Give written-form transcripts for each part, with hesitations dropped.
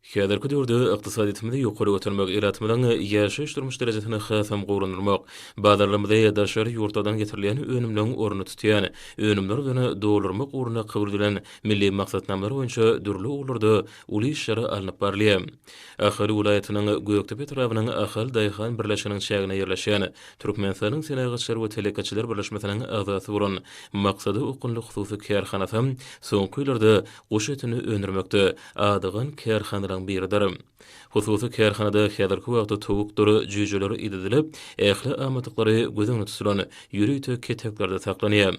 Häzirki döwürde ykdysadiyetimizi ýokary götürmek iraatymyň ýaşaýyş durmuş derejesine hasam gowrunmak, bazarlarymyzda ýa-daşary ýurtdan getirilýän önümleriň orny tutýan, önümleri bilen doldurmak ugruna kabul edilen milli maksatnamalar boýunça dürli uglarda uly işlere alınıp barylýar. Ahary welaýatynyň Göktepe tarabynyň Ahal Daýhan birleşiginiň çägine ýerleşýän Türkmenistanyň Senagatçylar we Telekaçylar birleşmesiniň agzasy bolan maksady ukunly hususy kärhanasy soňky ýyllarda goş etini öndürmekde adygan kärhanalar biridir. Hususy kärhanada häzirki wagtda towukdary, jüýjeleri idedilip, ähli amatyklary gözüňe tutulan ýürüýte keteklerde saklanýar.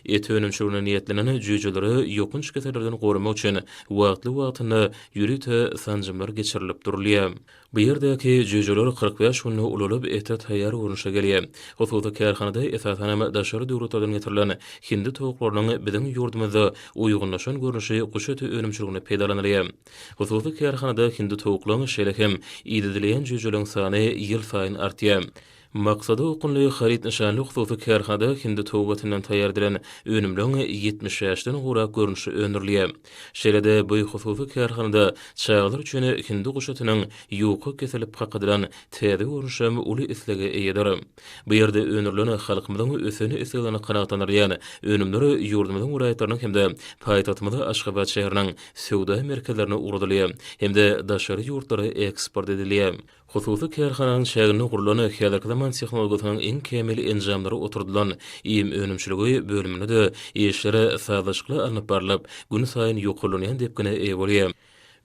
Et önümçülüğüne niýetlenen jüýjeleri ýokunç ketelerden gorumak üçin wagtly ýürüýte sanjymlar geçirilip durulýar. Bu ýerdäki jüýjeler 45 günlük ulalyp ete taýýar görünüşe gelýär. Hususy kärhanada esasen daşary döwletlerden getirilen hindi towaklarynyň biziň ýurdumyzda uýgunlaşan görünüşi guş eti önümçülüğüne peýdalanylýar. Hususy kärhanada hindi towaklaryň şeýlehem idedilýän jüýjeleriň sany ýyl saýyn artýar. Maksady ukunly harit nişanly hususy kärhanada hindi towgatynyň taýýar edilen önümleriň 70 ýaşdan gora görünüşi öndürilýär. Şeýlede bu hususy kärhanada çağlar üçin hindi guşatynyň ýoky kesilip gakydylan täze görünüşem uly islige eýedir. Bu ýerde öndürilen halkymyzyň öseni isleýäni kanagtanyrýan önümleri ýurdumyzyň welaýatlarynyň hemde paýtagtymyza Aşgabat şäheriniň sowda merkezlerine ugrulýar, hemde daşary ýurtlary eksport edilýär. Hususy kärhananyň şäherine gurulan häzirki zaman tehnologiýasynyň iň kemil enjamlary oturdulan iýim önümçüligi bölümine de işlere sazyşykly alınıp barylyp, gün saýyn ýokulunýan depkine eýe bolýar.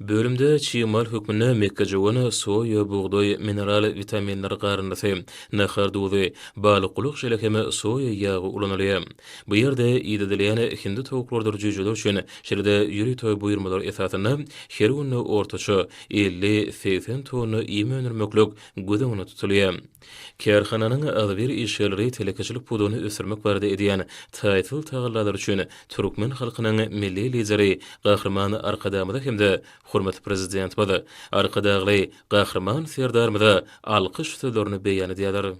Bölümde çiğmal hükmüne mekkajowyny, soýa, buğdoý, mineral vitaminler garynasy, nahar duzy, balykluk şelekemi soýa ýagy ulanylýar. Bu ýerde idedilýän hindi towuklardy jüýjeler üçin şeýle ýürüýte buýurmalar esasyna her günü ortaça 50-80 tonna iýim önürmeklik gözüňe tutulýar. Kärhananyň azbir işleri telekaçylyk puduny ösürmek barada edýän taýtyl taýyrlar üçin türkmen halkynyň milli lideri gahrman arkadamyda hemde hurmat prezident bada arkadagly gahrman serdarmyda alkyş sözlerini beýan edýär.